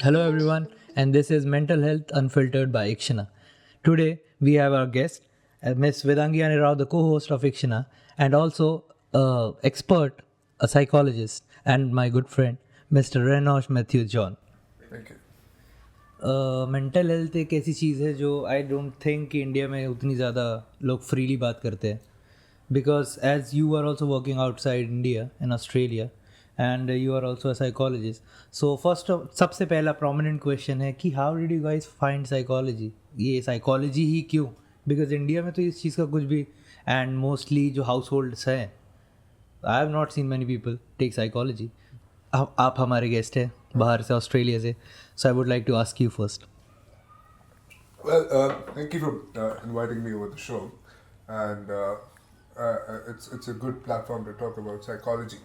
Hello, everyone, and this is Mental Health Unfiltered by Ikshana. Today, we have our guest, Ms. Vedangi Anirao, the co host of Ikshana, and also expert, a psychologist, and my good friend, Mr. Renosh Matthew John. Thank you. Mental health एक ऐसी चीज़ है जो I don't think कि India में उतनी ज़्यादा लोग फ्रीली बात करते हैं because as you are also working outside India in Australia and you are also a psychologist so first सबसे पहला प्रोमिनेंट क्वेश्चन है कि how did you guys find psychology, ये साइकोलॉजी ही क्यों? बिकॉज इंडिया में तो इस चीज़ का कुछ भी, एंड मोस्टली जो हाउस होल्ड्स हैं, I have not seen many people take psychology. आप हमारे गेस्ट हैं बाहर से, ऑस्ट्रेलिया से, so I would like to ask you first. Well, thank you for inviting me over the show, and it's a good platform to talk about psychology.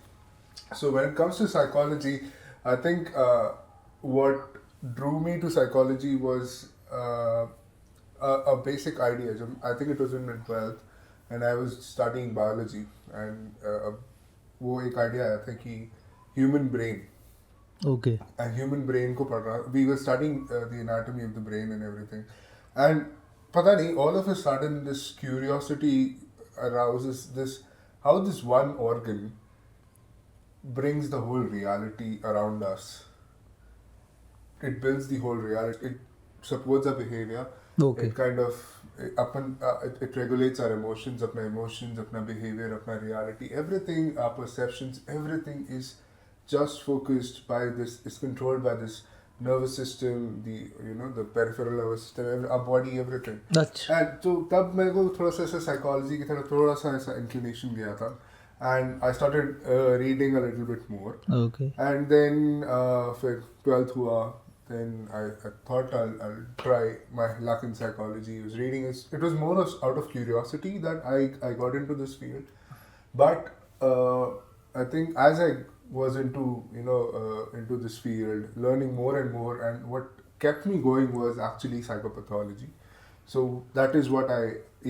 So when it comes to psychology, I think what drew me to psychology was a basic idea. I think it was in my 12th, and I was studying biology, and वो एक idea आया था कि human brain. Okay. And human brain को पढ़ रहा, we were studying the anatomy of the brain and everything, and पता नहीं, all of a sudden this curiosity arouses this, how this one organ brings the whole reality around us. It builds the whole reality, it supports our behavior. Okay. It kind of it regulates our emotions, अपना behavior, अपना reality, everything, our perceptions, everything is just focused by this, is controlled by this nervous system, the peripheral nervous system, our body, everything. अच्छा. And so तब मेरे को थोड़ा सा ऐसा psychology की तरफ थोड़ा सा ऐसा inclination गया था, and I started reading a little bit more. Okay. And then फिर 12th हुआ, then I thought I'll try my luck in psychology. I was reading it was more out of curiosity that I got into this field, but I think as I was into into this field, learning more and more, and what kept me going was actually psychopathology. So that is what I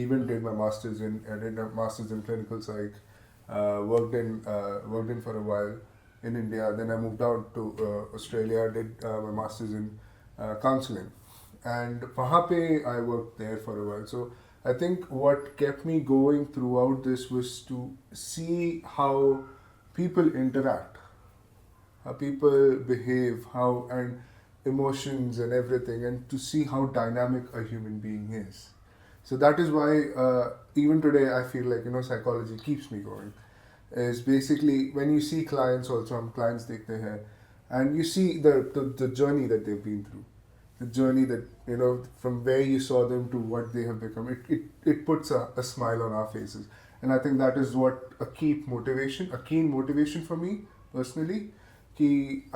even did my masters in. I did a masters in clinical psych, worked in for a while in India. Then I moved out to Australia, did my masters in counseling, and वहाँ पे I worked there for a while. So I think what kept me going throughout this was to see how people interact, how people behave, how, and emotions and everything, and to see how dynamic a human being is. So that is why even today I feel like psychology keeps me going. Is basically when you see clients, also हम clients देखते हैं, and you see the journey that they've been through, the journey that from where you saw them to what they have become. It puts a smile on our faces, and I think that is what a keen motivation for me personally. Ki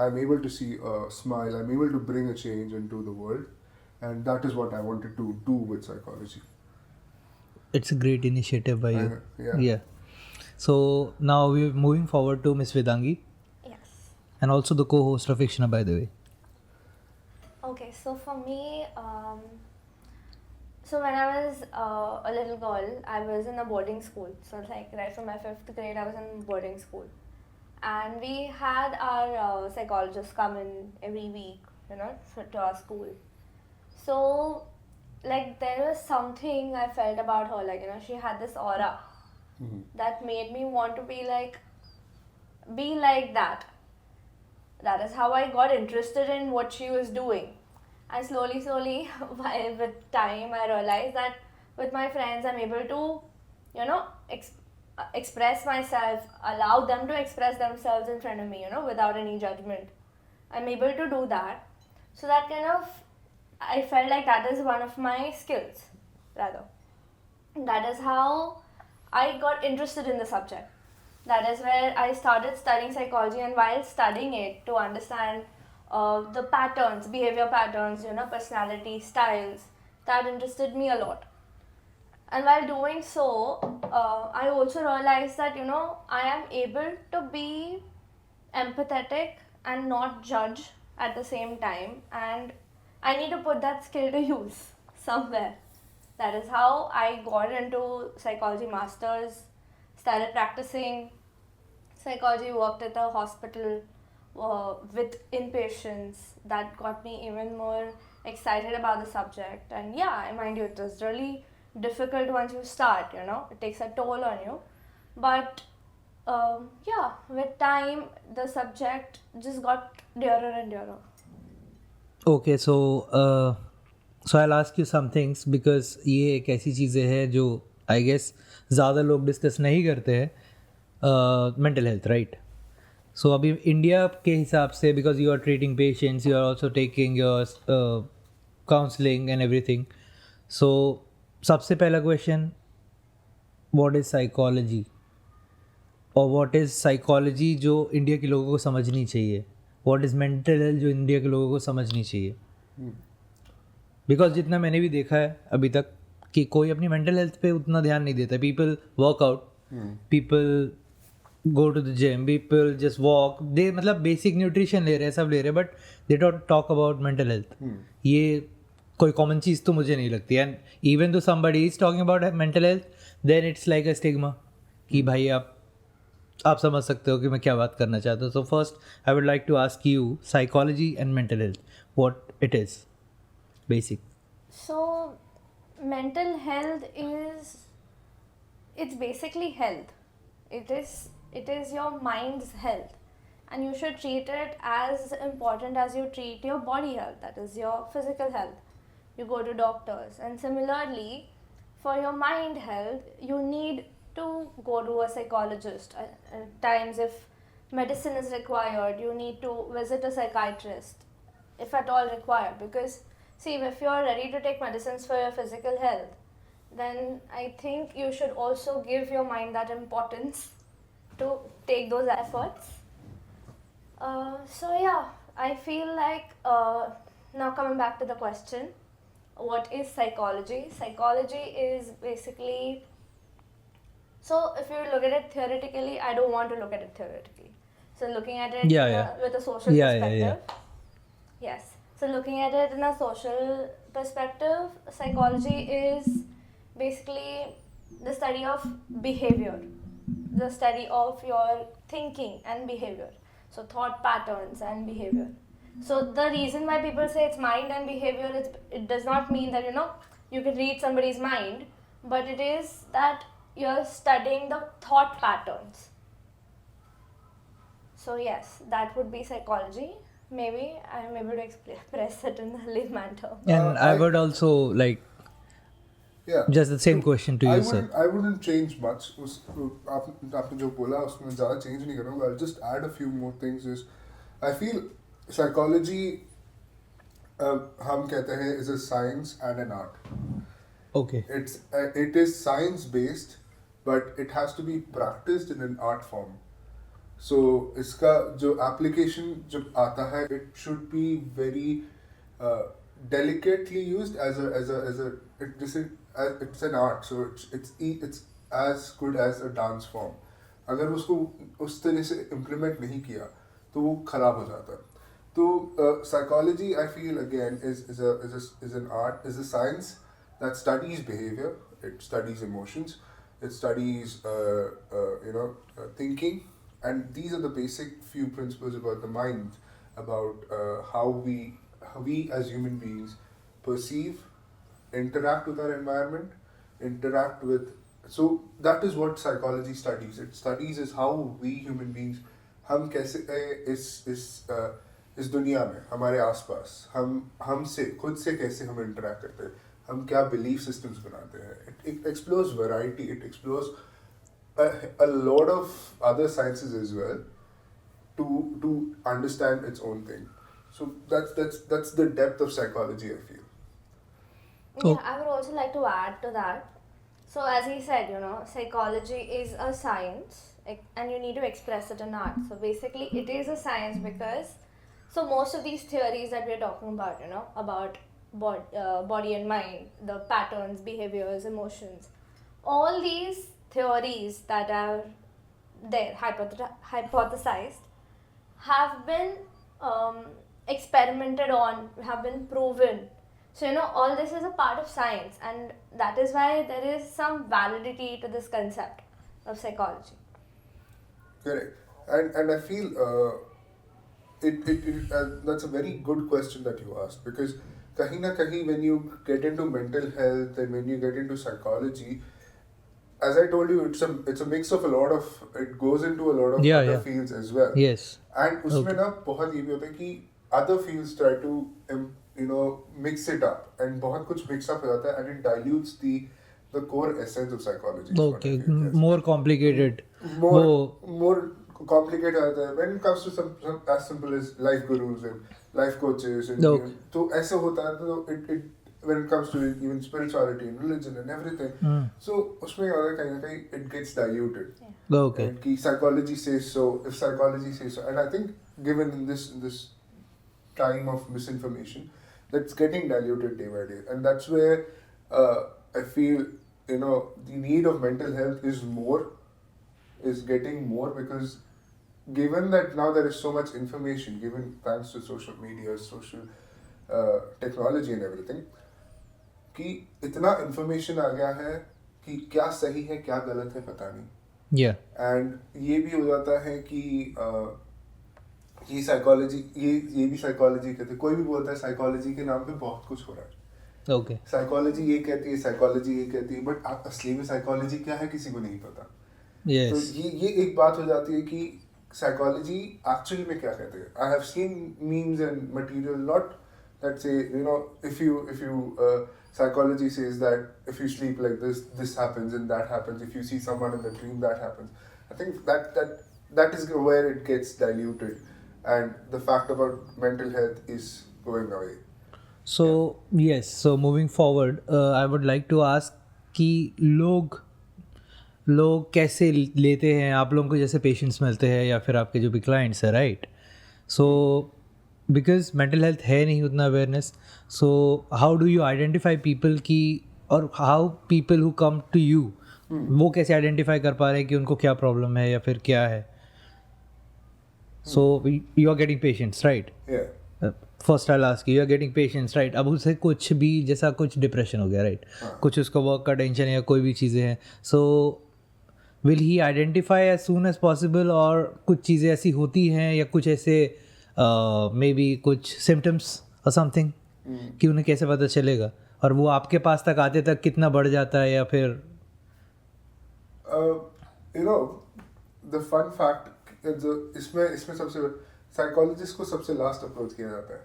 I'm able to see a smile, I'm able to bring a change into the world, and that is what I wanted to do with psychology. It's a great initiative by you. Yeah. So now we're moving forward to Miss Vedangi. Yes. And also the co-host of Ikshana, by the way. Okay, so for me, so when I was a little girl, I was in a boarding school. So like right from my 5th grade, I was in boarding school. And we had our psychologist come in every week, to our school. So like there was something I felt about her, like, she had this aura that made me want to be like that. That is how I got interested in what she was doing. And slowly, with time, I realized that with my friends, I'm able to, express myself, allow them to express themselves in front of me, without any judgment. I'm able to do that. So that kind of, I felt like that is one of my skills, rather. That is how I got interested in the subject. That is where I started studying psychology, and while studying it, to understand the patterns, behavior patterns, personality styles, that interested me a lot. And while doing so, I also realized that, I am able to be empathetic and not judge at the same time, and I need to put that skill to use somewhere. That is how I got into psychology masters, started practicing psychology, worked at a hospital, with impatience. That got me even more excited about the subject. And yeah, mind you, it was really difficult once you start, you know, it takes a toll on you. But yeah, with time, the subject just got dearer and dearer. Okay, so I'll ask you some things because ये एक ऐसी चीज़ें हैं जो I guess ज़्यादा लोग discuss नहीं करते हैं मेंटल हेल्थ राइट. सो अभी इंडिया के हिसाब से because you are treating patients you are also taking your counselling and everything. So सबसे पहला क्वेश्चन, व्हाट इज़ साइकोलॉजी और व्हाट इज़ साइकोलॉजी जो इंडिया के लोगों को समझनी चाहिए, व्हाट इज़ मेंटल हेल्थ जो इंडिया के लोगों को समझनी चाहिए. बिकॉज जितना मैंने भी देखा है अभी तक कि कोई अपनी मेंटल हेल्थ पे उतना ध्यान नहीं देता. People workout, people go to the gym, people just walk, they मतलब बेसिक न्यूट्रिशन ले रहे हैं, सब ले रहे हैं, but they don't talk about mental health. ये कोई कॉमन चीज़ तो मुझे नहीं लगती. And even though somebody is talking about mental health, then it's like a stigma कि भाई आप समझ सकते हो कि मैं क्या बात करना चाहता हूँ. So first I would like to ask you psychology and mental health, what it is basic. So, mental health is, it's basically health. It is your mind's health, and you should treat it as important as you treat your body health, that is your physical health. You go to doctors, and similarly for your mind health you need to go to a psychologist. At times if medicine is required, you need to visit a psychiatrist if at all required, because see, if you are ready to take medicines for your physical health, then I think you should also give your mind that importance to take those efforts. So yeah, I feel like now coming back to the question, what is psychology? Psychology is basically, so if you look at it theoretically, I don't want to look at it theoretically. So looking at it with a social perspective. Yes. So looking at it in a social perspective, psychology is basically the study of behavior, the study of your thinking and behavior. So thought patterns and behavior. So the reason why people say it's mind and behavior, it does not mean that, you know, you can read somebody's mind, but it is that you're studying the thought patterns. So yes, that would be psychology. Maybe I'm able to express it in the layman term. And I would also like just the same question to you, sir. I wouldn't change much. आपने जो बोला उसमें ज़्यादा change नहीं करूँगा. I'll just add a few more things. I feel psychology हम कहते हैं is a science and an art. Okay. It is science based, but it has to be practiced in an art form. So इसका जो application जब आता है, it should be very delicately used as a it's an art. So it's as good as a dance form. अगर उसको उस तरह से implement नहीं किया तो वो खराब हो जाता है. तो psychology I feel again is an art, is a science that studies behavior, it studies emotions, it studies thinking. And these are the basic few principles about the mind, about how we as human beings perceive, interact with our environment, interact with. So that is what psychology studies. It studies is how we human beings, हम कैसे इस दुनिया में हमारे आसपास हमसे खुद से कैसे हम interact करते हैं, हम क्या belief systems बनाते हैं. It explores variety. It explores a lot of other sciences as well to understand its own thing. So that's the depth of psychology, I feel. Yeah, I would also like to add to that. So as he said, you know, psychology is a science and you need to express it in art. So basically it is a science because, so most of these theories that we're talking about, you know, about body and mind, the patterns, behaviors, emotions, all these theories that are there, hypothesized, have been experimented on, have been proven. So, you know, all this is a part of science, and that is why there is some validity to this concept of psychology. Correct. And I feel that's a very good question that you asked, because kahin na kahin when you get into mental health and when you get into psychology, as I told you, it's a mix of a lot of, it goes into a lot of Yeah, other yeah. fields as well. Yes. And उसमें ना बहुत ये भी होता है कि other fields try to mix it up, and बहुत कुछ mix up हो जाता है, and it dilutes the core essence of psychology. is what I Okay. feel, yes. More complicated. More complicated होता है when it comes to some as simple as life gurus and life coaches and Okay. तो ऐसे होता है, तो it when it comes to even spirituality and religion and everything, so उसमें क्या होता है, कहीं ना कहीं it gets diluted. Okay. And ki psychology says so, if psychology says so, and I think given in this time of misinformation, that's getting diluted day by day, and that's where I feel the need of mental health is getting more, because given that now there is so much information given thanks to social media, social technology and everything, कि इतना information आ गया है कि क्या सही है क्या गलत है पता नहीं. Yeah. एंड ये भी हो जाता है कि ये साइकोलॉजी ये भी साइकोलॉजी कहते हैं, कोई भी बोलता है साइकोलॉजी के नाम पे बहुत कुछ हो रहा है. Okay. साइकोलॉजी ये कहती है, साइकोलॉजी ये कहती है, बट असली में साइकोलॉजी क्या है किसी को नहीं पता. तो Yes. ये एक बात हो जाती है कि साइकोलॉजी एक्चुअली में क्या कहते हैं. I have seen memes and material not that say, if you psychology says that if you sleep like this happens and that happens. If you see someone in the dream, that happens. I think that is where it gets diluted, and the fact about mental health is going away. So yes, so moving forward, I would like to ask कि लोग कैसे लेते हैं आप लोगों को, जैसे patients मिलते हैं या फिर आपके जो भी क्लाइंट्स हैं, right? So because mental health है नहीं उतना awareness, so how do you identify people की, और how people who come to you वो कैसे आइडेंटिफाई कर पा रहे हैं कि उनको क्या प्रॉब्लम है या फिर क्या है? So you are getting patients, right? Yeah. First I ask you are getting patients, right? अब उसे कुछ भी जैसा कुछ डिप्रेशन हो गया, राइट? कुछ उसका वर्क का टेंशन है या कोई भी चीज़ें हैं, so will he identify as soon as possible, और कुछ चीज़ें ऐसी होती हैं या कुछ ऐसे मे बी कुछ सिम्टम्स और समथिंग कि उन्हें कैसे पता चलेगा, और वो आपके पास तक आते तक कितना बढ़ जाता है, या फिर The fun fact इसमें सबसे साइकोलॉजिस्ट को सबसे लास्ट अप्रोच किया जाता है.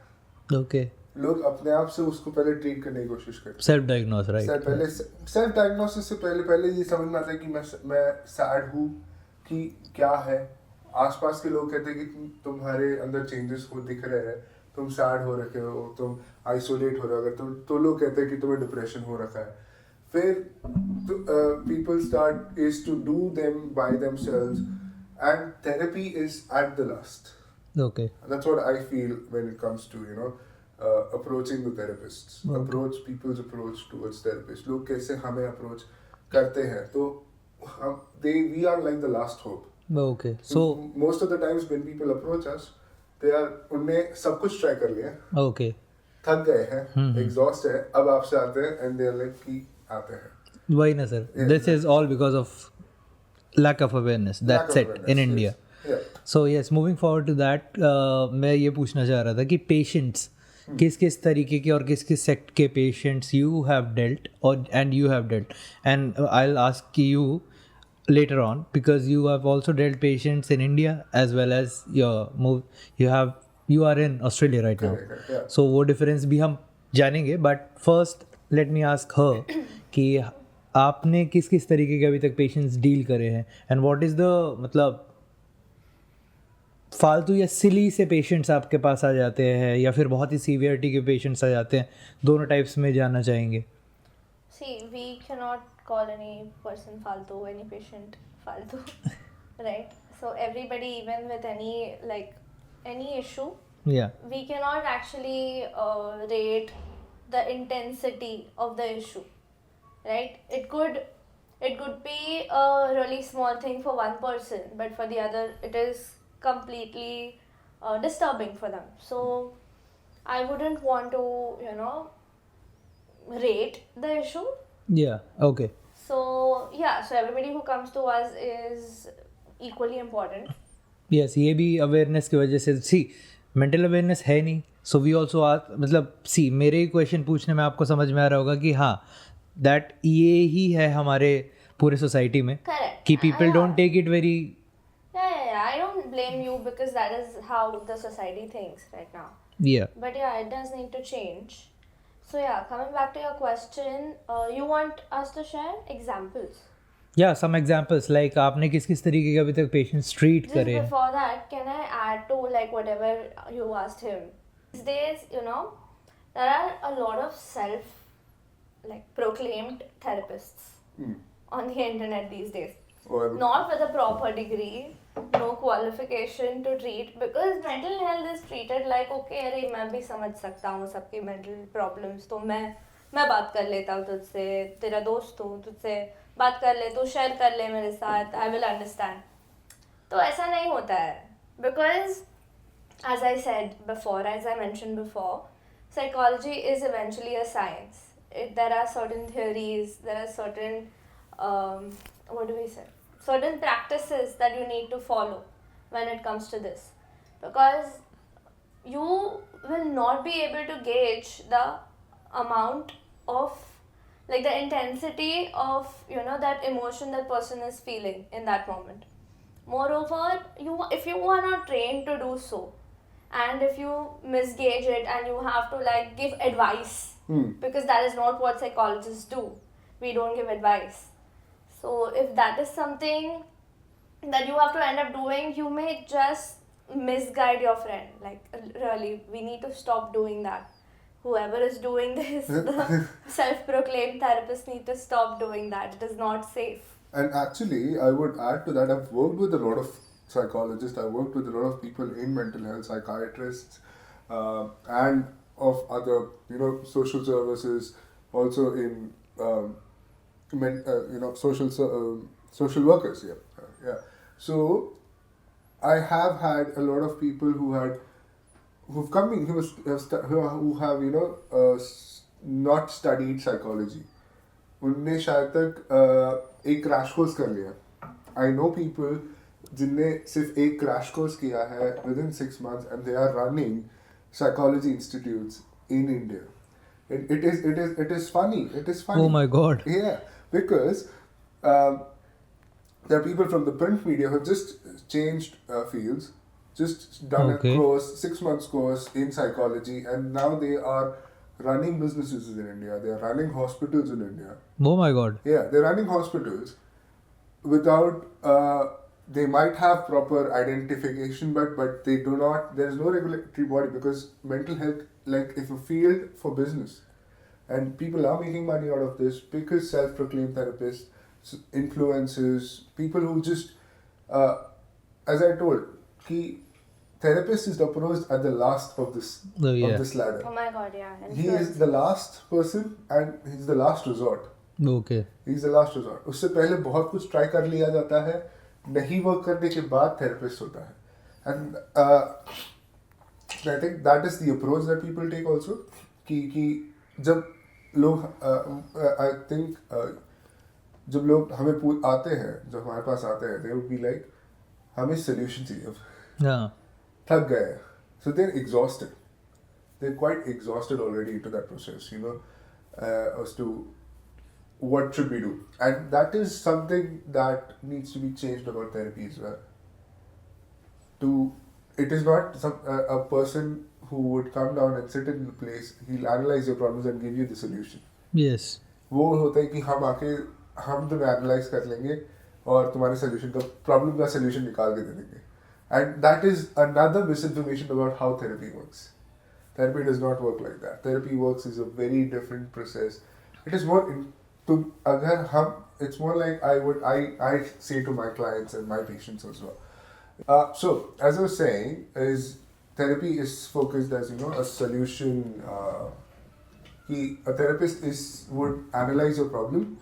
ओके, लोग अपने आप से उसको पहले ट्रीट करने की कोशिश करते हैं. Self diagnose, right? पहले सेल्फ डायग्नोसिस से पहले ये समझ में आता है कि मैं सैड हूँ, कि क्या है. आसपास के लोग कहते हैं कि तुम्हारे अंदर चेंजेस दिख रहे हैं, तुम सैड हो रखे हो, तुम आइसोलेट हो रहे हो, अगर तो लोग कहते हैं कि तुम्हें डिप्रेशन हो रखा है. फिर people start is to do them by themselves, and therapy is at the last. Okay, That's what I feel when it comes to approaching the therapists. Approach people's approach towards therapists. लोग कैसे हमें approach करते हैं, तो we are like the last hope. Okay. So most of the times when people approach us, उनने सब कुछ try कर लिया, ओके, थक गए हैं, एग्जॉस्ट है, अब आपसे आते हैं एंड दे आर लाइक कि आते हैं. वही ना sir, this is all because of lack of awareness, that's it in India. Yeah. So yes, moving forward to that, मैं ये पूछना चाह रहा था कि पेशेंट्स किस तरीके के और किस सेक्ट के patients you have dealt and you have dealt, and I'll ask you later on because you have also dealt patients in India as well as you are in Australia right now. Correct, yeah. So वो difference भी हम जानेंगे, but first let me ask her कि आपने किस तरीके के अभी तक पेशेंट्स डील करे हैं, एंड व्हाट इज़ द मतलब फालतू या सिली से पेशेंट्स आपके पास आ जाते हैं या फिर बहुत ही सीवियरिटी के पेशेंट्स आ जाते हैं, दोनों टाइप्स में जानना चाहेंगे. See, we cannot call any person faltu, any patient faltu, right? So everybody, even with any issue, Yeah. we cannot actually rate the intensity of the issue, right? It could be a really small thing for one person, but for the other it is completely disturbing for them. So I wouldn't want to rate the issue. Yeah. Okay. So yeah, so everybody who comes to us is equally important. Yes, ये भी awareness की वजह से सी mental awareness है नहीं, so we also मतलब सी मेरे question पूछने में आपको समझ में आ रहा होगा कि हाँ दैट ये ही है हमारे पूरे सोसाइटी में Correct. कि people Yeah. Don't take it very Yeah. I don't blame you because that is how the society thinks right now. या But yeah, it does need to change. So yeah, coming back to your question, you want us to share examples. या some examples like आपने किस किस तरीके के अभी तक patients treat Just करे हैं? before that, can I add to like whatever you asked him? These days, there are a lot of proclaimed therapists on the internet these days. Or Not with a proper degree, no qualification to treat, because mental health is treated like okay अरे मैं भी समझ सकता हूँ सबकी mental problems, तो मैं बात कर लेता हूँ तुझसे, तेरा दोस्त हूँ, तुझसे बात कर ले, तू शेयर कर ले मेरे साथ, I will understand. तो ऐसा नहीं होता है, because as I said before, as I mentioned before, psychology is eventually a science. There are certain theories, there are certain certain practices that you need to follow when it comes to this, because you will not be able to gauge the amount of like the intensity of that emotion that person is feeling in that moment. Moreover, if you are not trained to do so, and if you misgauge it and you have to like give advice, because that is not what psychologists do, we don't give advice. So if that is something that you have to end up doing, you may just misguide your friend. Like really, we need to stop doing that. Whoever is doing this, the self-proclaimed therapists need to stop doing that. It is not safe. And actually, I would add to that, I've worked with a lot of psychologists, I've worked with a lot of people in mental health, psychiatrists, and of other, social services, also in, social workers, yeah. So, I have had a lot of people who've come in, who have, not studied psychology. उनने शायद तक एक crash course कर लिया. I know people जिनने सिर्फ एक crash course किया है within 6 months and they are running psychology institutes in India. It is funny. Oh my God. Yeah, because there are people from the print media who have just changed fields, just done Okay. a course, 6 months course in psychology, and now they are running businesses in India. They are running hospitals in India. Oh my God. Yeah, they're running hospitals without. They might have proper identification, but they do not. There is no regulatory body, because mental health, like, is a field for business, and people are making money out of this because self-proclaimed therapists, influencers, people who just, as I told, ki therapist is approached at the last of this Oh, yeah. of this ladder. Oh my god, yeah. He is the last person and he's the last resort. Okay. He's the last resort. उससे पहले बहुत कुछ try कर लिया जाता है, नहीं work करने के बाद थेरेपिस्ट होता है. And I think that is the approach that people take also. कि जब लोग I think जब लोग हमें आते हैं, जब हमारे पास आते हैं, they would be like, हमें solution चाहिए. Yeah. थक गए. So they're exhausted. They're quite exhausted already into that process, as to what should we do. And that is something that needs to be changed about therapy as well. It is not a person who would come down and sit in the place, he'll analyze your problems and give you the solution. Yes. वो होता है कि हम तुम्हें analyse कर लेंगे और तुम्हारे सोल्यूशन का प्रॉब्लम का सोल्यूशन निकाल के दे देंगे. And that is another misinformation about how therapy works. Therapy does not work like that. Therapy works is a very different process. It is more it's more like I say to my clients and my patients as well. So as I was saying, is therapy is focused as a solution. A therapist would analyze your problem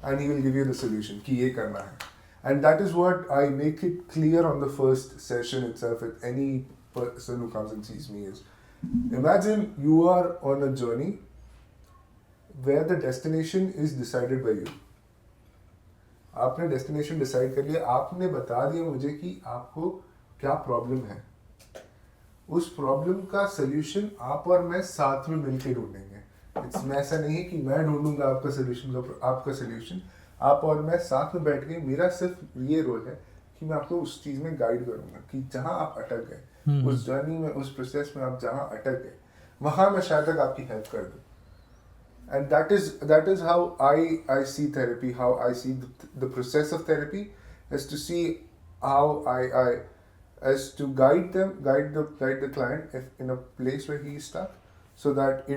and he will give you the solution. कि ये करना है. And that is what I make it clear on the first session itself with any person who comes and sees me is, imagine you are on a journey where the destination is decided by you. आपने destination decide कर लिया, आपने बता दिया मुझे कि आपको क्या problem है. उस प्रॉब्लम का सोल्यूशन आप और मैं साथ में मिलकर ढूंढेंगे। इट्स मैं ऐसा नहीं है कि मैं ढूंढूंगा आपका सोल्यूशन। आप और मैं साथ में बैठ के, मेरा सिर्फ ये रोल है कि मैं आपको उस चीज़ में गाइड करूंगा कि जहाँ आप अटक गए, उस जर्नी में, उस प्रोसेस में आप जहाँ अटक गए, वहाँ मैं शायद तक आपकी हेल्प कर दूँ। And that is how I see therapy, how I see the process of therapy, is to see how I as to guide the client if in a place where he is stuck, so that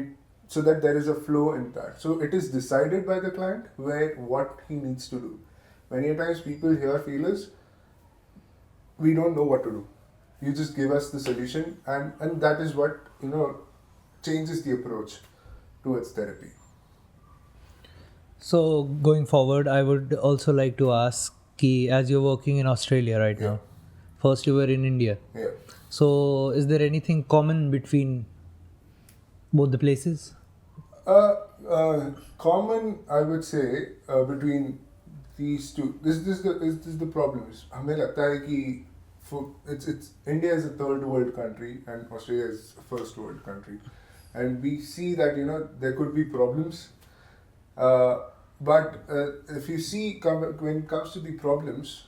there is a flow in that. So it is decided by the client what he needs to do. Many times people here feel is, we don't know what to do. You just give us the solution, and that is what changes the approach towards therapy. So going forward, I would also like to ask, ki, as you're working in Australia right now, first you were in India. Yeah. So is there anything common between both the places? Common, I would say, between these two. This is the problem. हमें लगता है कि it's India is a third world country and Australia is a first world country, and we see that there could be problems. But if you see, when it comes to the problems,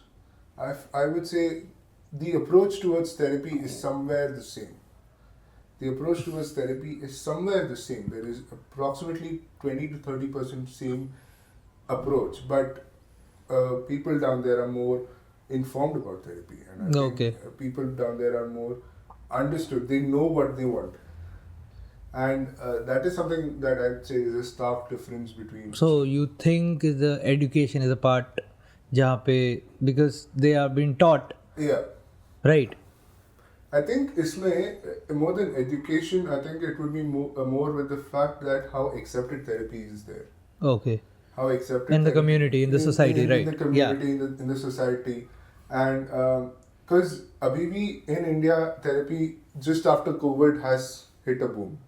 I would say the approach towards therapy is somewhere the same. The approach towards therapy is somewhere the same. There is approximately 20 to 30% same approach, but people down there are more informed about therapy, and I think people down there are more understood. They know what they want. And that is something that I'd say is a stark difference between. So you think the education is a part jahan pe, because they are being taught, Yeah. right? I think isme more than education, I think it would be more with the fact that how accepted therapy is there. Okay. How accepted In the community, in the society, right? In the community, in the society, and because abhi bhi in India, therapy just after COVID has hit a boom.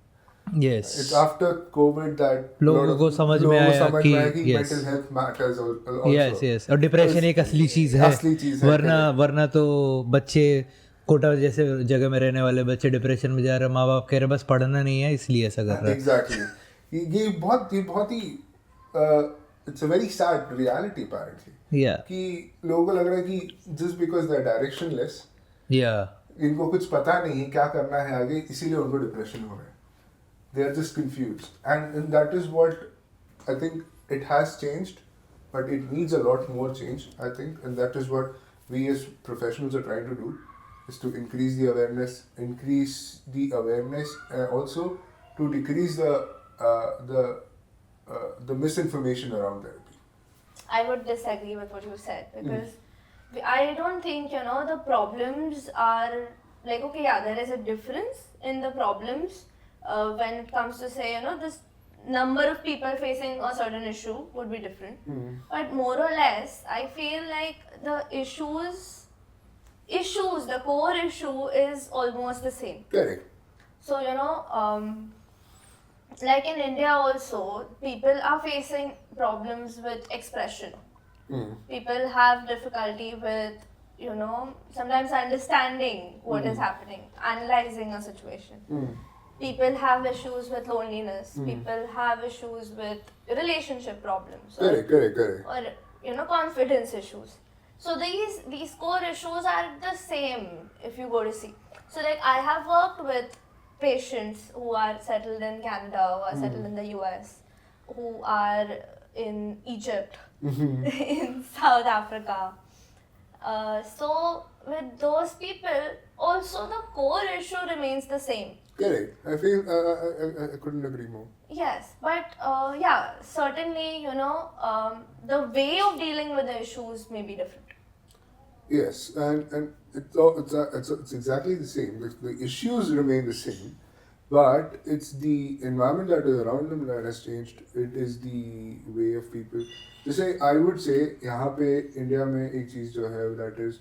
Yes. It's after COVID that लोगों को समझ में आया कि yes, mental health matters also. yes. और depression एक असली चीज़ है, असली चीज़ है, वरना तो बच्चे कोटा जैसे जगह में रहने वाले बच्चे डिप्रेशन में जा रहे हैं, माँ बाप कह रहे बस पढ़ना नहीं है इसलिए ऐसा कर रहे हैं. Exactly. ये बहुत ही it's a very sad reality apparently. Yeah. कि लोगों को लग रहा है कि just because they're directionless, Yeah. इनको कुछ पता नहीं है क्या करना है आगे, इसीलिए उनको डिप्रेशन हो रहा है. They are just confused, and that is what I think it has changed, but it needs a lot more change, I think, and that is what we as professionals are trying to do, is to increase the awareness, and also to decrease the misinformation around therapy. I would disagree with what you said, because I don't think the problems are like, okay, yeah, there is a difference in the problems when it comes to say this number of people facing a certain issue would be different, but more or less I feel like the the core issue is almost the same. Correct. So like in India also, people are facing problems with expression. People have difficulty with sometimes understanding what is happening, analyzing a situation. People have issues with loneliness. People have issues with relationship problems. Correct. Or confidence issues. So these core issues are the same if you go to see. So like I have worked with patients who are settled in Canada, who are settled in the US, who are in Egypt, in South Africa. So with those people, also the core issue remains the same. Correct. I feel I couldn't agree more. Yes, but certainly, the way of dealing with the issues may be different. Yes, and it's exactly the same. The issues remain the same, but it's the environment that is around them that has changed. It is the way of people. जैसे I would say यहाँ पे India में एक चीज़ जो है that is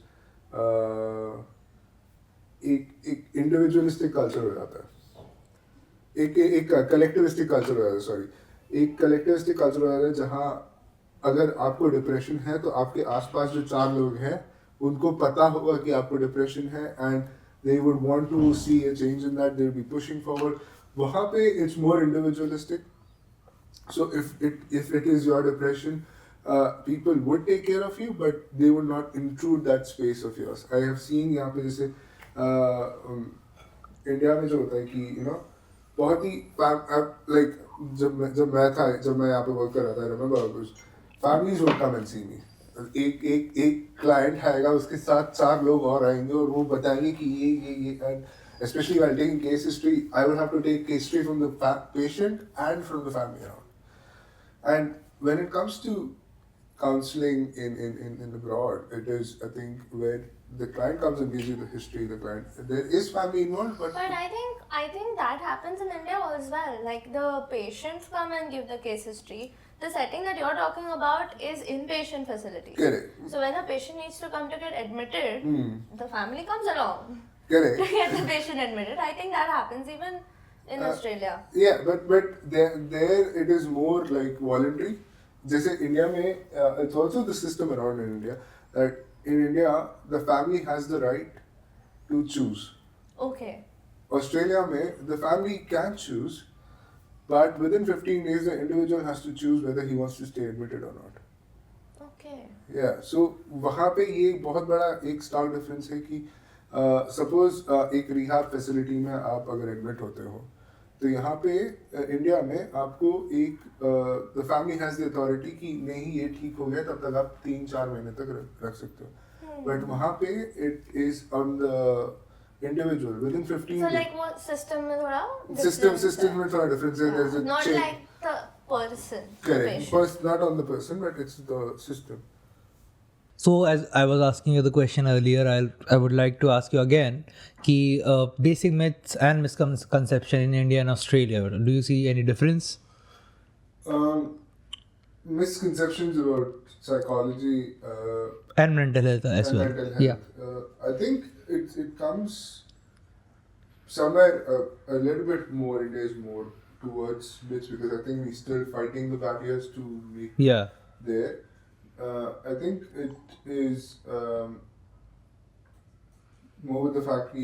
एक individualistic culture हो जाता है, एक कलेक्टिविस्टिक कल्चर हो जाता है, एक कलेक्टिविस्टिक कल्चर हो जाता है जहाँ अगर आपको डिप्रेशन है तो आपके आसपास जो 4 लोग हैं उनको पता होगा कि आपको डिप्रेशन है, and they would want to see a change in that, they'll be pushing forward. वहाँ पे it's more individualistic. So if it is your depression, people would take care of you, but they would not intrude that space of yours. I have seen यहाँ पे जैसे India में जो होता है कि बहुत ही लाइक जब मैं यहाँ पे वर्क कर रहा था, remember families would come and see me. एक क्लाइंट आएगा, उसके साथ 4 लोग और आएंगे और वो बताएंगे कि ये and especially while taking case history, I will have to take case history from the patient and from the family around. And when it comes to counseling in abroad, it is, I think, where the client comes and gives you the history, there is family involved, but I think that happens in India as well. Like the patients come and give the case history. The setting that you're talking about is inpatient facility. Correct. So when a patient needs to come to get admitted, the family comes along Correct. to get the patient admitted. I think that happens even in Australia. Yeah, but there it is more like voluntary. जैसे India में it's also the system around in India that in India the family has the right to choose. Okay. Australia में the family can choose, but within 15 days the individual has to choose whether he wants to stay admitted or not. Okay. Yeah, so वहाँ पे ये बहुत बड़ा एक stark difference है कि suppose एक रिहाब फैसिलिटी में आप अगर एडमिट होते हो, तो यहाँ पे इंडिया में आपको एक the family has the authority कि नहीं ये ठीक हो गया, तब तक आप 3-4 महीने तक रख सकते हो. बट वहाँ पे it is on the individual with in 15 So like what system में थोड़ा सिस्टम में थोड़ा डिफरेंस है. There's a not chain. like the person. the Correct. patient. First, not on the person, but it's the system. So as I was asking you the question earlier, I would like to ask you again कि basic myths and misconception in India and Australia, do you see any difference? Misconceptions about psychology And mental health as and well. mental health. Yeah. I think it comes somewhere a little bit more. It is more towards myths because I think we're still fighting the barriers to be Yeah. there. I think it is more with the fact कि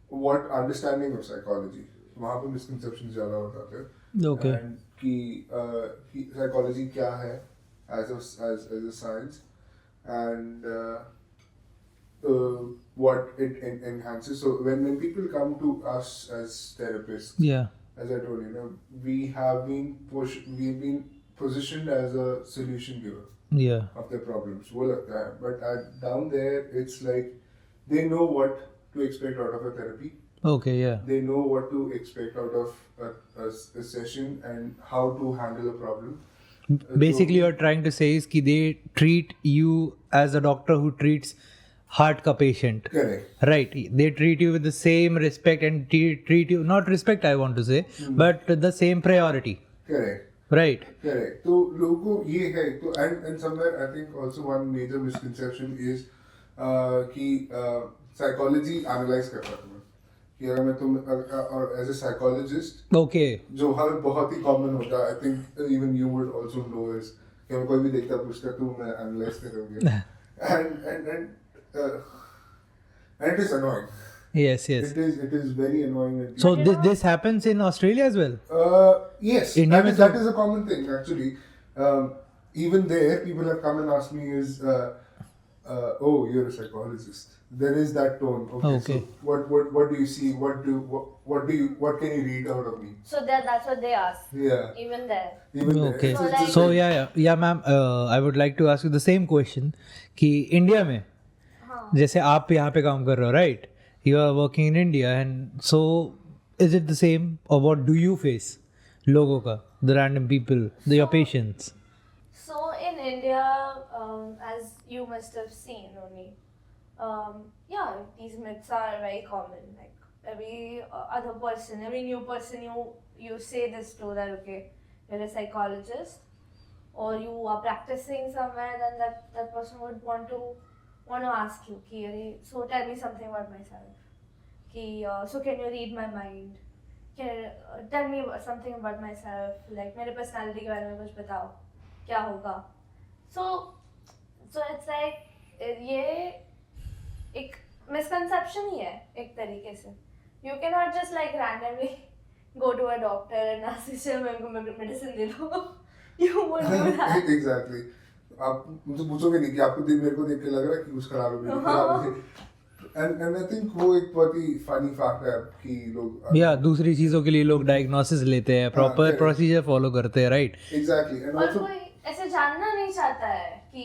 what understanding of psychology, वहाँ पे misconceptions ज़्यादा होता है. Okay. And कि psychology क्या है as a science, and what it enhances. So when people come to us as therapists, Yeah. as I told you, we've been positioned as a solution giver Yeah. of their problems. वो लगता है, but down there it's like they know what to expect out of a therapy. Okay. Yeah. They know what to expect out of a session and how to handle a problem. Basically, you're trying to say is कि they treat you as a doctor who treats heart का patient. Correct. Right. They treat you with the same respect and treat you, not respect I want to say, but the same priority. Correct. Right. Correct. तो लोगों को ये है तो and somewhere I think also one major misconception is कि psychology analyze करता है कि अगर मैं और as a psychologist Okay. जो हर बहुत ही common होता है, I think even you would also know is कि हमें कोई भी देखता पूछता तो मैं analyze करूँगी and it is annoying. Yes. Yes. It is very annoying. So this happens in Australia as well. Yes, India में that is a common thing actually. Even there, people have come and asked me is, oh, you're a psychologist. There is that tone. Okay. So what do you see? What can you read out of me? So that's what they ask. Yeah. Even there. Even there. Okay. It's just So like- yeah, ma'am. I would like to ask you the same question कि India में जैसे आप यहाँ पे काम कर रहे हो, right? You are working in India, and so is it the same, or what do you face? लोगों का, the random people, your patients. So in India, as you must have seen only, yeah, these myths are very common. Like every other person, every new person you say this to, that okay, you're a psychologist or you are practicing somewhere, then that person would want to ask you कि अरे so tell me something about myself, कि so can you read my mind, can tell me something about myself, like मेरे personality के बारे में कुछ बताओ, क्या होगा. So it's like ये एक मिसकंसेप्शन ही है एक तरीके से. You cannot just like randomly go to a doctor and ask him मेरे को मेडिसिन दे दो. You won't do that. Exactly. आप मुझसे पूछोगे नहीं कि आपको मेरे को देख के लग रहा है कि कुछ खराब है, मेरी खराब है. एंड आई थिंक वो एक बहुत ही फनी फैक्ट है कि लोग या दूसरी चीज़ों के लिए लोग डायग्नोसिस लेते हैं, प्रॉपर correct. प्रोसीजर फॉलो करते हैं, राइट? एग्जैक्टली. एंड और आल्सो कोई ऐसे जानना नहीं चाहता है कि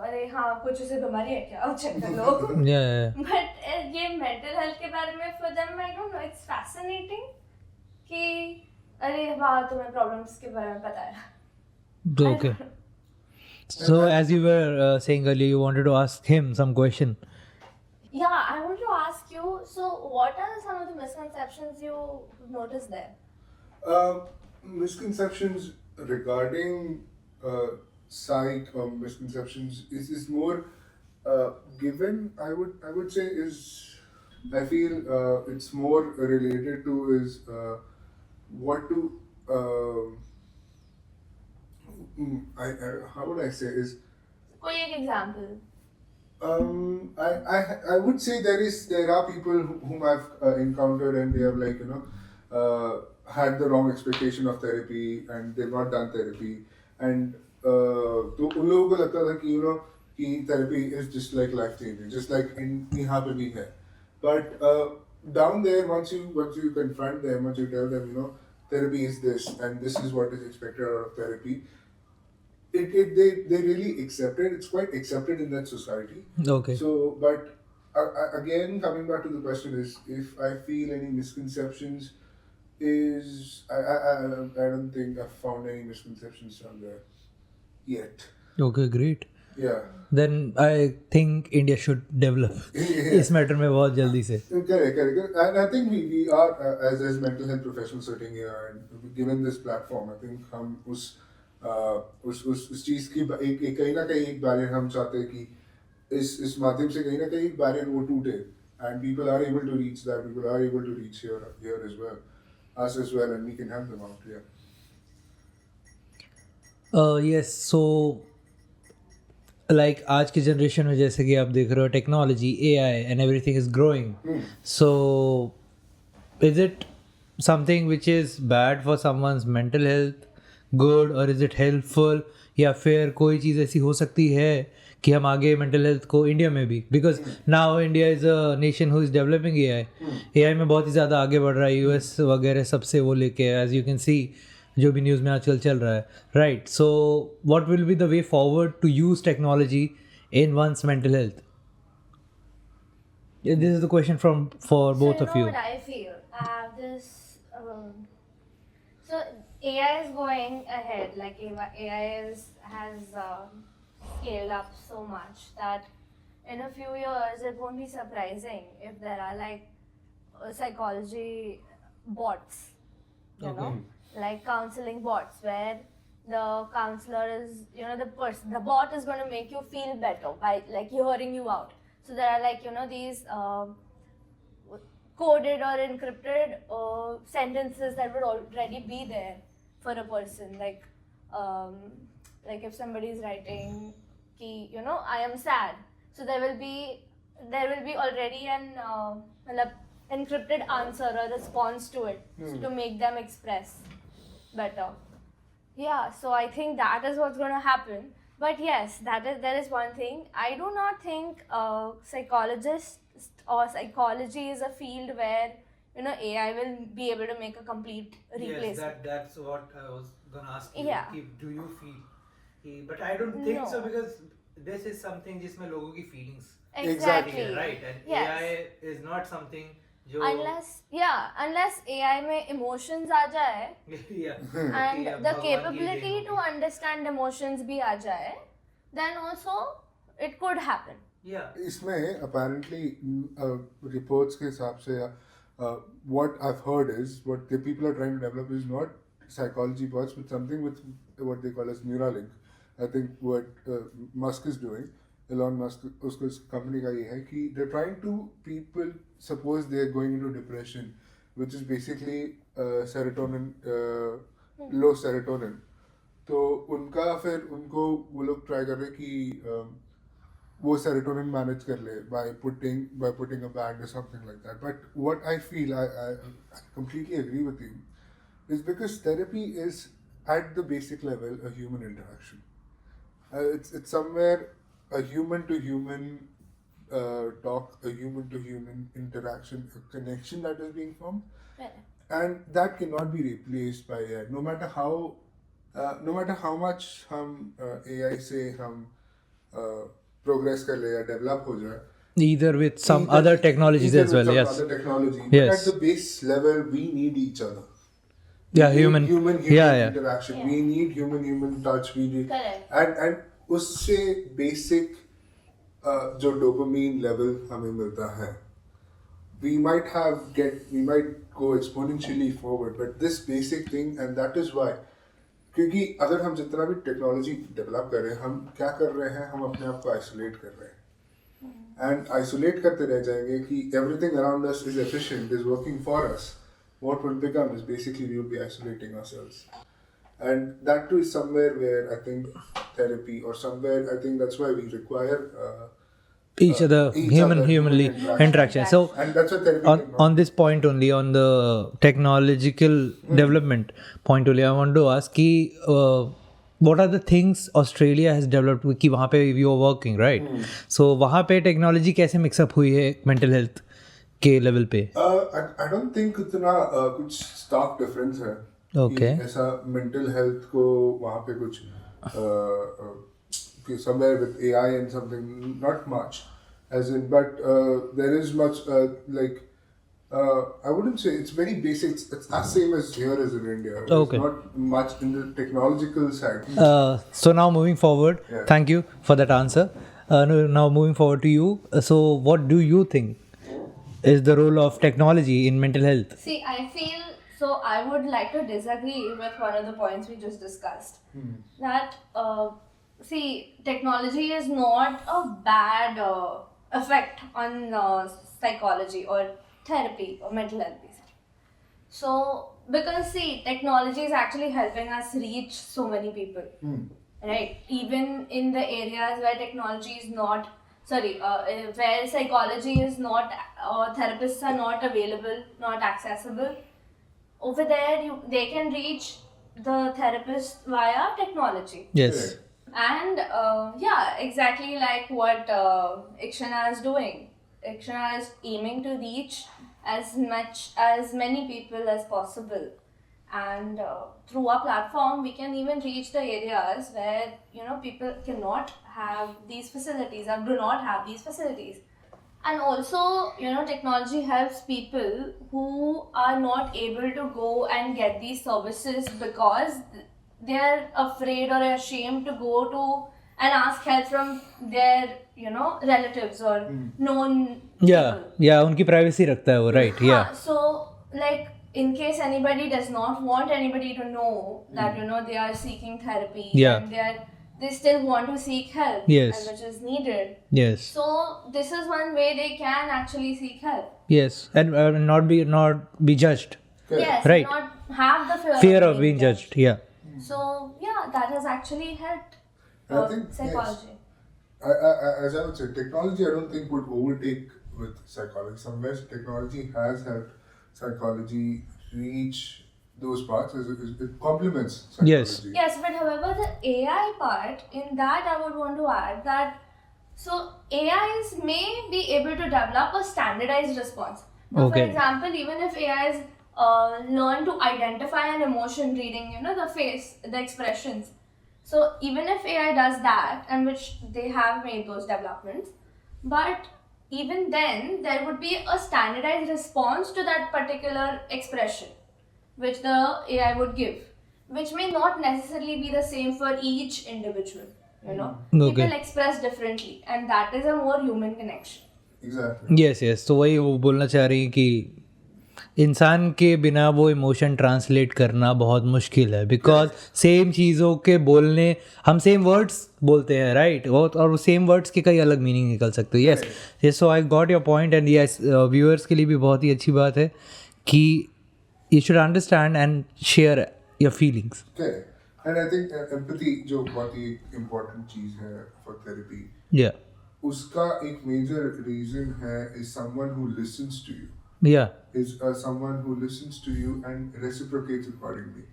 अरे हाँ कुछ उसे बीमारी है क्या, चेक कर लो. या बट ये मेंटल हेल्थ के बारे में for them I don't know, it's fascinating कि अरे वाह तुम्हें प्रॉब्लम्स के बारे में पता है. Okay. So as you were saying earlier, you wanted to ask him some question. Yeah, I want to ask you, so what are some of the misconceptions you noticed there? Misconceptions regarding psych or misconceptions is more given. I would say is I feel it's more related to is what to how would I say is कोई एक example. I would say there are people whom I've encountered and they have like had the wrong expectation of therapy and they've not done therapy and तो उन लोगों को लगता था कि कि therapy is just like life changing, just like यहाँ पे भी है. But down there once you confront them, once you tell them therapy is this and this is what is expected out of therapy, they really accept it. It's quite accepted in that society. Okay. So, but again, coming back to the question is, if I feel any misconceptions, I don't think I've found any misconceptions from there yet. Okay, great. Yeah. Then I think India should develop इस matter में बहुत जल्दी से. Correct. And I think we are as mental health professionals sitting here and given this platform, I think हम उस चीज़ की एक कहीं ना कहीं एक बैरियर हम चाहते हैं कि इस माध्यम से कहीं ना कहीं एक बैरियर वो टूटे and people are able to reach that, people are able to reach here as well, us as well, and we can help them out. Yeah. Yes, so like आज की जनरेशन में जैसे कि आप देख रहे हो technology, AI and everything is growing. So is it something which is bad for someone's mental health, good, or is it helpful? या फिर कोई चीज़ ऐसी हो सकती है कि हम आगे मेंटल हेल्थ को इंडिया में भी, because now India is a nation who is developing AI में बहुत ही ज़्यादा आगे बढ़ रहा है, US वगैरह सबसे वो लेके, एज यू कैन सी जो भी न्यूज़ में आजकल चल रहा है, right? So what will be the way forward to use technology in one's mental health? This is the question for both so of you. What I feel, I have this. So AI is going ahead. Like AI has scaled up so much that in a few years it won't be surprising if there are like psychology bots, you know, like counseling bots where the counselor is, the bot is going to make you feel better by like hearing you out. So there are like these coded or encrypted sentences that would already be there for a person, like if somebody is writing ki I am sad, so there will be already an encrypted answer or response to it to make them express better. Yeah, so I think that is what's going to happen. But yes, there is one thing. I do not think psychologists or psychology is a field where AI will be able to make a complete replacement. Yes, that's what I was gonna ask you. Yeah. Do you feel? But I don't think so No. because this is something जिसमें लोगों की feelings Exactly. है, right? And Yes. AI is not something जो Unless AI में emotions आ जाए yeah. and कि अब the भगवान की capability देन to होगी. understand emotions भी आ जाए, then also it could happen. Yeah. इसमें apparently reports के हिसाब से what I've heard is what the people are trying to develop is not psychology bots but something with what they call as Neuralink. I think what Musk is doing, Elon Musk, उसको इस company का ये है कि they're trying to people, suppose they're going into depression, which is basically serotonin, low serotonin. तो उनका फिर उनको वो लोग ट्राई कर रहे कि वो serotonin manage कर ले by putting a band or something like that. But what I feel, I completely agree with you, is because therapy is at the basic level a human interaction. It's somewhere a human to human talk, a human to human interaction, a connection that is being formed, Correct. and that cannot be replaced by AI. No matter how much हम AI से हम progress कर ले या develop हो जाए, Either with some either- other technologies either as with well. some Yes. other technology, Yes. but at the base level we need each other. Yeah, We need human. human Yeah, yeah. interaction. Yeah. We need human touch. We need Correct. and उससे basic जो dopamine level हमें मिलता है, we might go exponentially forward, but this basic thing, and that is why, क्योंकि अगर हम जितना भी टेक्नोलॉजी डेवलप कर रहे हैं, हम क्या कर रहे हैं, हम अपने आप को आइसोलेट कर रहे हैं, एंड आइसोलेट करते रह जाएंगे कि everything around us is efficient, is working for us. What will become is basically we will be isolating ourselves, and that too is somewhere where I think therapy, or somewhere I think that's why we require Each other, humanly interaction. So and that's why therapy on this point only, on the technological development point only, I want to ask कि what are the things Australia has developed कि वहाँ पे you are working, right? So वहाँ पे technology कैसे mix up हुई है mental health के लेवल पे? I don't think इतना कुछ stark difference है. Okay. कि ऐसा mental health को वहाँ पे कुछ somewhere with AI and something, not much, as in, but there is much like I wouldn't say it's very basic. It's as same as here as in India. There's Okay. not much in the technological side. So now moving forward, Yeah. thank you for that answer. Now moving forward to you. So what do you think is the role of technology in mental health? See, I feel so. I would like to disagree with one of the points we just discussed. That see, technology is not a bad effect on psychology or therapy or mental health, basically. So, because see, technology is actually helping us reach so many people, right? Even in the areas where technology is not, where psychology is not, or therapists are not available, not accessible, over there they can reach the therapist via technology. Yes. And yeah, exactly like what Ikshana is doing. Ikshana is aiming to reach as many people as possible, and through our platform we can even reach the areas where people cannot have these facilities or do not have these facilities. And also technology helps people who are not able to go and get these services because they are afraid or ashamed to go to and ask help from their relatives or known Yeah, उनकी privacy रखता है वो, right? Yeah. So like in case anybody does not want anybody to know that they are seeking therapy, Yeah. and they still want to seek help, Yes. and which is needed. Yes. So this is one way they can actually seek help. Yes. And not be judged. Correct. Yes, Right. not have the Fear of being judged. Yeah. So yeah, that has actually helped I think, psychology. As I would say, technology I don't think would overtake with psychology. Somewhere technology has helped psychology reach those parts. It complements psychology. Yes. Yes, but however, the AI part, in that I would want to add that so AIs may be able to develop a standardized response. Now, Okay. For example, even if AIs learn to identify an emotion reading, the face, the expressions. So even if AI does that, and which they have made those developments, but even then there would be a standardized response to that particular expression which the AI would give, which may not necessarily be the same for each individual. Okay. People express differently, and that is a more human connection. Exactly. Yes. तो वही वो बोलना चाह रही कि इंसान के बिना वो इमोशन ट्रांसलेट करना बहुत मुश्किल है, बिकॉज सेम चीज़ों के बोलने हम सेम वर्ड्स बोलते हैं, राइट? और सेम वर्ड्स के कई अलग मीनिंग निकल सकते हैं. Yes, so I got your point, and yes, viewers के लिए भी बहुत ही अच्छी बात है कि you should understand and share your feelings. Okay. And I think empathy जो बहुत ही important चीज़ है for therapy. या उसका एक major reason है is someone who listens to you. Yeah. Is someone who listens to you and reciprocates accordingly.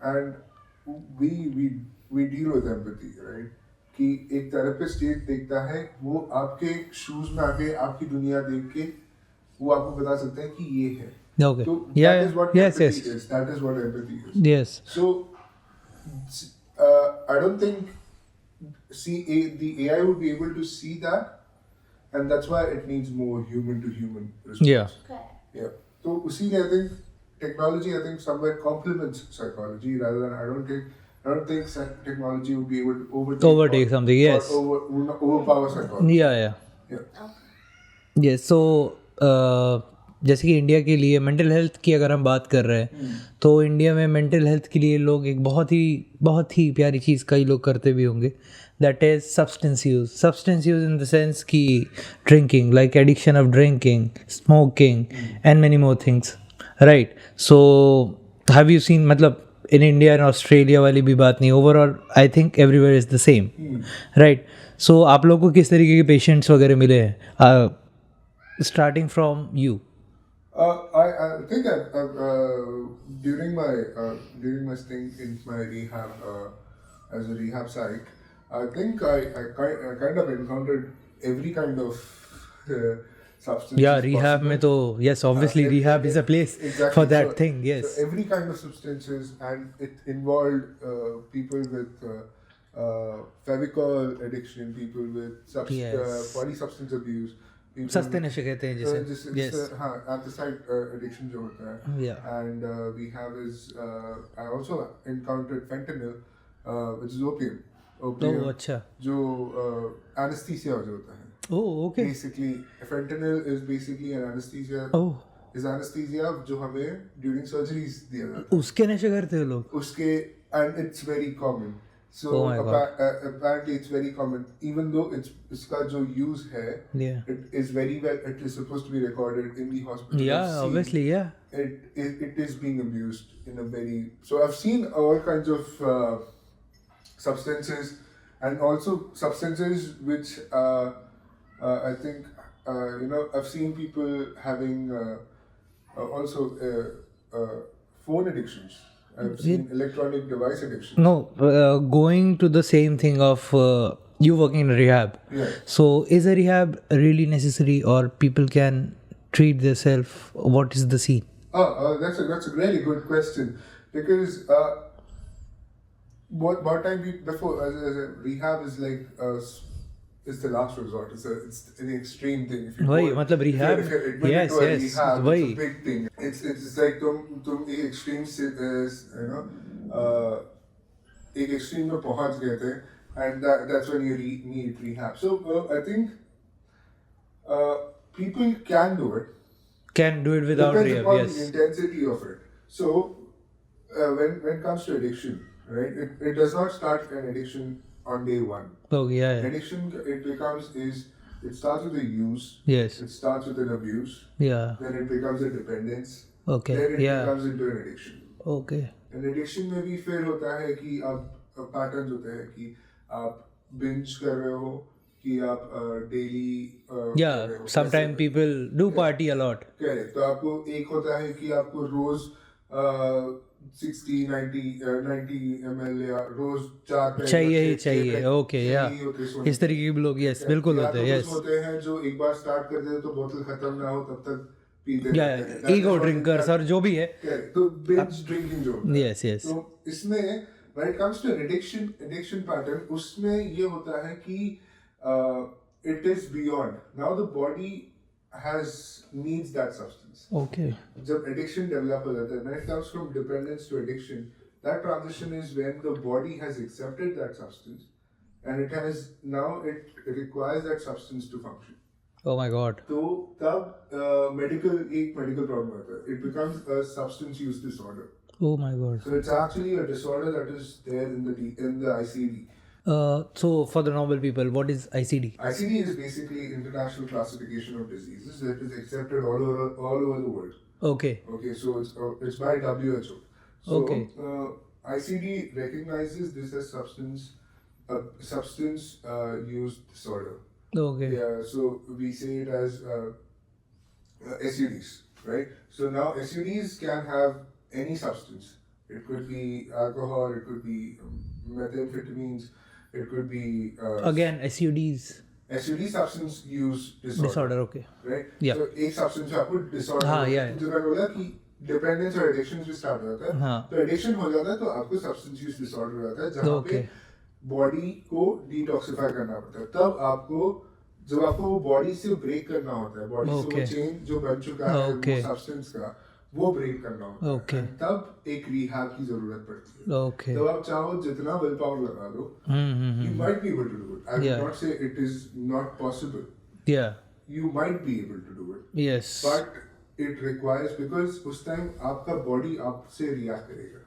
And we deal with empathy, right? कि एक therapist ये देखता है, वो आपके शूज में आके आपकी दुनिया देख के वो आपको बता सकते हैं कि ये है. Okay. So Yeah. that is what Yes. empathy Yes. is. That is what empathy is. Yes. So I don't think the AI would be able to see that, and that's why it needs more human to human response. Yeah. Correct. Yeah. So usually I think technology somewhere complements psychology rather than I don't think technology would be able to Overtake something, yes. Or overpower psychology. Yeah. Yeah. Yeah. Yes so जैसे कि India के लिए mental health की अगर हम बात कर रहे हैं तो इंडिया में मेंटल हेल्थ के लिए लोग एक बहुत ही प्यारी चीज़ कई लोग करते भी होंगे, that is substance use in the sense कि drinking, like addiction of drinking, smoking and many more things, right. So have you seen, मतलब इन इंडिया एंड ऑस्ट्रेलिया वाली भी बात नहीं, overall I think everywhere is the same, right. So आप लोगों को किस तरीके के पेशेंट्स वगैरह मिले हैं, starting from you? I think during my stint in my rehab as a rehab psych, I think I kind of encountered every kind of substance. Yeah, rehab में तो yes, obviously rehab is a place exactly, for that so, thing. Yes. So every kind of substances, and it involved people with Fevicol addiction, people with Yes. polysubstance abuse. सस्ते नशे कहते हैं जिसे. Yes. हाँ, antacid addiction जो होता है. Yeah. And we have I also encountered fentanyl, which is opium. तो अच्छा. जो anesthesia जो होता है. Oh, okay. Basically, fentanyl is basically an anesthesia. Oh. Is anesthesia जो हमें during surgeries दिया जाता है. उसके नशे करते हैं लोग. उसके and it's very common. So Oh my God. apparently it's very common. Even though इसका जो use है, Yeah. it is very well. It is supposed to be recorded in the hospital. Yeah, I've seen obviously, yeah. It is being abused in a very. So I've seen all kinds of substances, and also substances which I think I've seen people having also phone addictions. I've seen electronic device addictions. No, going to the same thing of you working in rehab. Yeah. So is a rehab really necessary, or people can treat themselves? What is the scene? That's a really good question, because what time before as a rehab is like is the last resort. It's an extreme thing. If you वही, go- मतलब if rehab, you're admitted yes, to a yes, rehab, वही. it's a big thing. It's like तुम एक extreme से एक extreme में पहुंच गए थे, and that's when you need rehab. So I think people can do it. Can do it without Depends rehab. upon Yes. the intensity of it. So when it comes to addiction, right, it does not start an addiction on day one. Oh yeah. Addiction, it starts with a use, Yes. it starts with an abuse, Yeah. then it becomes a dependence, Okay. then it Yeah. becomes into an addiction. Okay. And addiction में भी फिर होता है कि आप patterns होते हैं कि आप binge कर रहे हो, कि आप daily Yeah. Sometimes people do party a lot. Correct. तो आपको एक होता है कि आपको रोज 60 90 ml या रोज 4 पैक चाहिए ही चाहिए. Okay. Yeah. इस तरीके के भी लोग yes बिल्कुल होते हैं. Yes. होते हैं जो एक बार स्टार्ट कर देते तो बोतल खत्म ना हो तब तक पीते Yeah. रहते हैं. That Ego is what drinkers और जो भी है. correct. तो binge drinking जो होता है. Yes. Yes. तो इसमें when it comes to an addiction pattern, उसमें ये होता है कि it is beyond. Now the body needs that substance. Okay. जब addiction develop हो जाता है, when it comes from dependence to addiction, that transition is when the body has accepted that substance, and it requires that substance to function. Oh my God. तो तब medical problem होता है. It becomes a substance use disorder. Oh my God. So it's actually a disorder that is there in the ICD. So for the normal people, what is ICD? ICD is basically International Classification of Diseases that is accepted all over the world. Okay. Okay, so it's by WHO. So Okay. ICD recognizes this as substance use disorder. Okay. Yeah, so we say it as SUDs, right? So now SUDs can have any substance. It could be alcohol, it could be methamphetamines, it could be Again, SUDs SUD substance use disorder. disorder. Okay. Right? Yeah. So एक substance में आपको disorder हाँ, होता है। yeah, yeah. जो मैंने बोला कि dependence और addiction से start हो जाता है। हाँ. तो addiction हो जाता है तो आपको substance use disorder हो जाता है जहाँ पे Okay. body को detoxify करना पड़ता है। तब आपको जब आपको वो body से break करना होता है, body से Okay. वो chain जो बन चुका है Okay. वो substance का वो break करना होता है। Okay. And तब एक rehab की जरूरत पड़ती है। Okay. तब आप चाहो जितना will power लगा लो, you might be able to do it. I Yeah. would not say it is not possible. Yeah. You might be able to do it. Yes. But it requires because उस time आपका body आपसे react करेगा,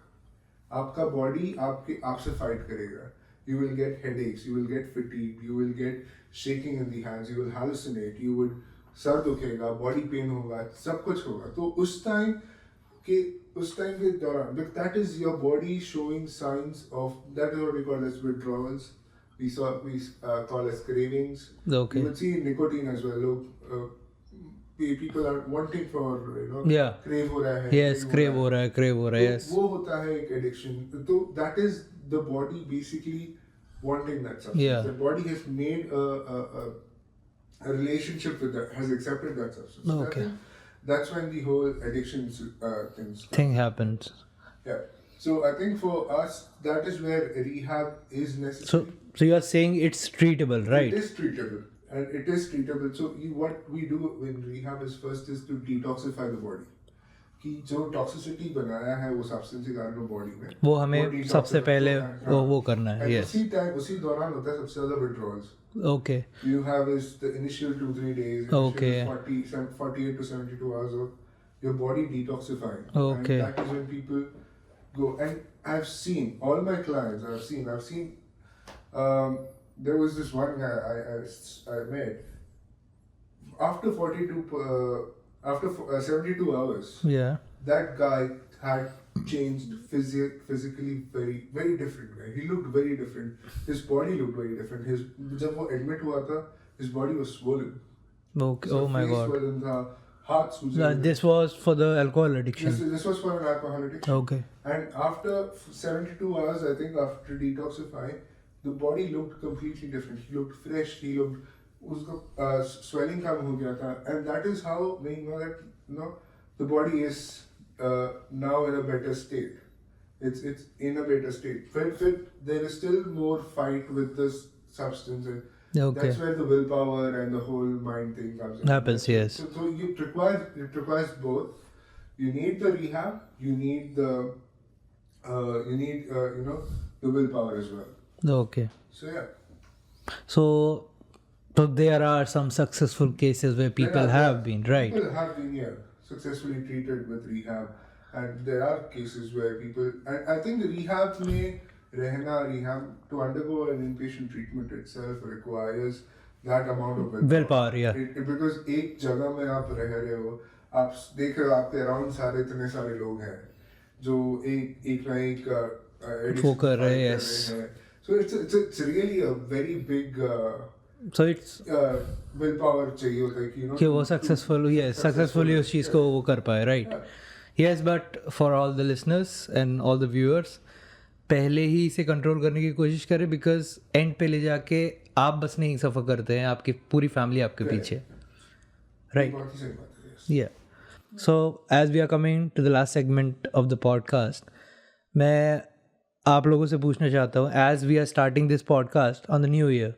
आपका body आपसे fight करेगा. You will get headaches, you will get fatigue, you will get shaking in the hands, you will hallucinate, you would सर दुखेगा, body pain होगा, सब कुछ होगा. तो उस टाइम के दौरान, that is your body showing signs of, that is what we call as withdrawals. We call as cravings. Okay. You would see nicotine as well. Look, people are wanting for, Yeah. crave हो रहा है. Yes. Crave हो रहा है. Crave हो रहा है. Yes. वो होता है एक addiction. तो that is the body basically wanting that substance. Yeah. The body has made a relationship with that, has accepted that substance. So Okay. I think that's when the whole addiction things. Thing happens. Yeah. So I think for us, that is where rehab is necessary. So you are saying it's treatable, right? It is treatable, and it is treatable. So what we do in rehab is first is to detoxify the body. कि जो toxicity बनाया है वो substance के कारण body में वो हमें सबसे पहले वो करना है. And Yes. उसी दौरान होता है सबसे ज्यादा withdrawals. Okay. You have is the initial 2-3 days. Okay. 48 to 72 hours of your body detoxifying. Okay. And that is when people go. And I've seen all my clients. I've seen. There was this one guy I met. After 72 hours, Yeah. that guy had changed physically very very different guy. He looked very different. His body looked very different. जब वो admit हुआ था, his body was swollen. Okay. So Oh my face God. swollen था, heart swollen. This was for the alcohol addiction. This was for an alcohol addiction. Okay. And after 72 hours, I think after detoxifying, the body looked completely different. He looked fresh. He looked, उसका swelling कम हो गया था. And that is how we know that the body is now in a better state. It's in a better state. But there is still more fight with this substance. And Okay. that's where the willpower and the whole mind thing comes in. Happens, yes. So it requires both. You need the rehab. You need the the willpower as well. Okay. So yeah. So there are some successful cases where people have been, right? People have been successfully treated with rehab, and there are cases where people. And I think the rehab to undergo an inpatient treatment itself requires that amount of Willpower, yeah. Because एक जगह में आप रह रहे हो, आप देख रहे हो आपके अराउंड सारे इतने सारे लोग हैं जो एक ना एक वो कर रहे हैं, yes. So it's really a very big So it's willpower चाहिए होता है कि कि वो सक्सेसफुली उस चीज़ को वो कर पाए, right? Yes, but for all the listeners and all the viewers, पहले ही इसे कंट्रोल करने की कोशिश करें, बिकॉज एंड पे ले जाके आप बस नहीं सफ़र करते हैं, आपकी पूरी फैमिली आपके पीछे, राइट? बहुत ही सही बात है. Yeah. So as we are coming to the last segment of the podcast, मैं आप लोगों से पूछना चाहता हूँ, as we are starting this podcast on the new year,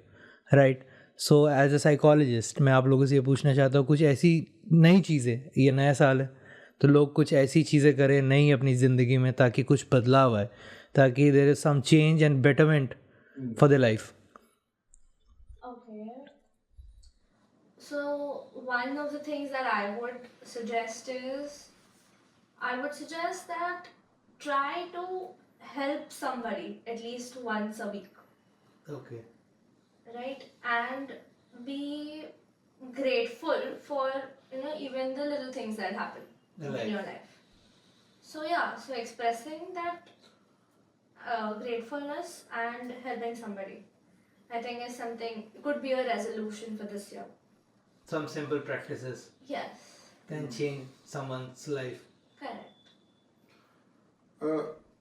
right? So as a psychologist, मैं आप लोगों से ये पूछना चाहता हूँ, कुछ ऐसी नई चीज़ें, ये नया साल है तो लोग कुछ ऐसी चीज़ें करें नई अपनी ज़िंदगी में ताकि कुछ बदलाव आए, ताकि there is some change and betterment for their life. Okay. So one of the things that I would suggest that try to help somebody at least once a week, Okay. right? And be grateful for even the little things that happen Right. in your life. So so expressing that gratefulness and helping somebody. I think is something could be a resolution for this year. Some simple practices Yes, can change someone's life. correct.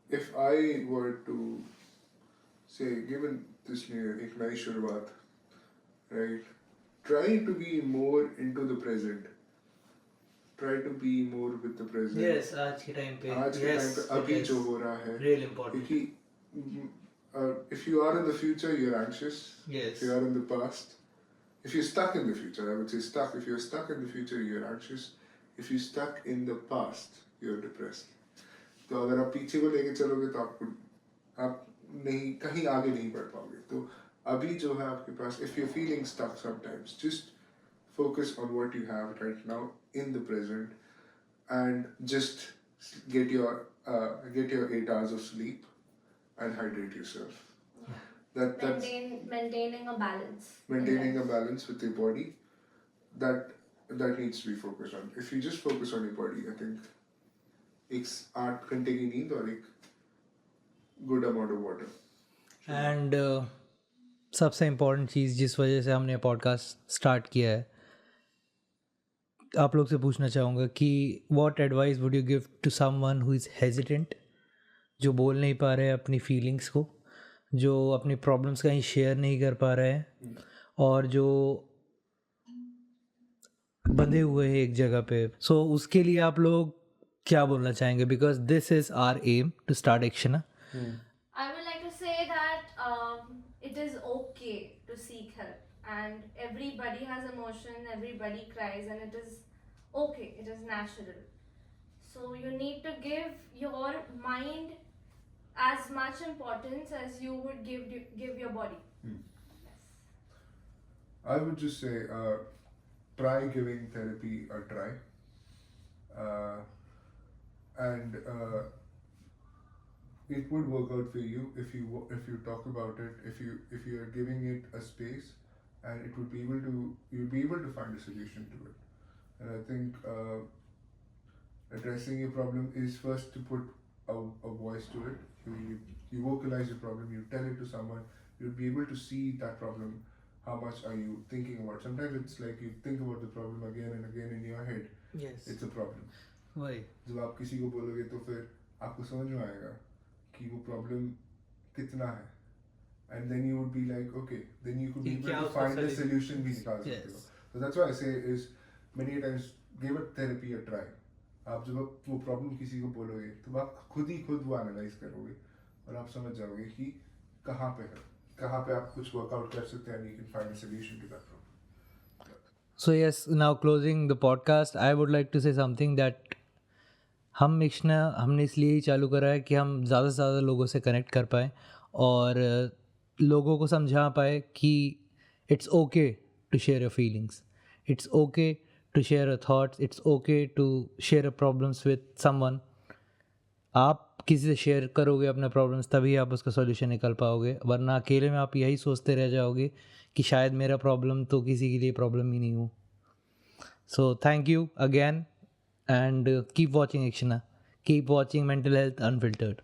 If I were to say, given this new year, एक नई शुरुआत, right? Try to be more into the present. Try to be more with the present. Yes, आज के time पे. आज के time पे अभी जो हो रहा है, Real important. क्योंकि if you are in the future, you're anxious. Yes. If you are in the past, if you're stuck in the future, I would say stuck. If you're stuck in the future, you're anxious. If you're stuck in the past, you're depressed. तो अगर आप पीछे को लेके चलोगे तो आप नहीं कहीं आगे नहीं बढ़ पाओगे. तो अभी जो है आपके पास, if you're feeling stuck sometimes, just focus on what you have right now in the present, and just get your 8 hours of sleep and hydrate yourself. That's Maintaining a balance. maintaining a balance with your body. That needs to be focused on. If you just focus on your body, I think एक 8 घंटे की नींद और एक good amount of water. And सबसे important चीज़ जिस वजह से हमने पॉडकास्ट स्टार्ट किया है, आप लोग से पूछना चाहूँगा कि what advice would you give to someone who is hesitant, जो बोल नहीं पा रहे हैं अपनी फीलिंग्स को, जो अपनी प्रॉब्लम्स कहीं शेयर नहीं कर पा रहे हैं, और जो बंधे हुए हैं एक जगह पे. सो उसके लिए आप लोग क्या बोलना चाहेंगे? Because this is our aim to start action. I would like to say that it is okay to seek help, and everybody has emotion, everybody cries, and it is okay, it is natural. So you need to give your mind as much importance as you would give your body. Yes. I would just say, try giving therapy a try, and it would work out for you if you talk about it, if you are giving it a space, and you'll be able to find a solution to it. And I think addressing your problem is first to put a voice to it. You vocalize your problem, you tell it to someone, you'll be able to see that problem. How much are you thinking about? Sometimes it's like you think about the problem again and again in your head. Yes. It's a problem. वही. जब आप किसी को बोलोगे तो फिर आपको समझ में आएगा कि वो प्रॉब्लम कितना है, and then you would be like, okay, then you could be able to find a solution भी निकाल सकते हो. So that's why I say is many times give a therapy a try. आप जब वो प्रॉब्लम किसी को बोलोगे तो आप खुद वो एनालाइज करोगे और आप समझ जाओगे कि कहाँ पे आप कुछ वर्कआउट कर सकते हैं, and you can find a solution to that problem. So yes, now closing the podcast, I would like to say something that हमने इसलिए ही चालू करा है कि हम ज़्यादा से ज़्यादा लोगों से कनेक्ट कर पाएँ और लोगों को समझा पाए कि it's okay to share your feelings, it's okay to share your thoughts, it's okay to share your problems with someone. आप किसी से शेयर करोगे अपने प्रॉब्लम्स तभी आप उसका सॉल्यूशन निकाल पाओगे, वरना अकेले में आप यही सोचते रह जाओगे कि शायद मेरा प्रॉब्लम तो किसी के लिए प्रॉब्लम ही नहीं हो. So thank you again. And keep watching Akshana. Keep watching Mental Health Unfiltered.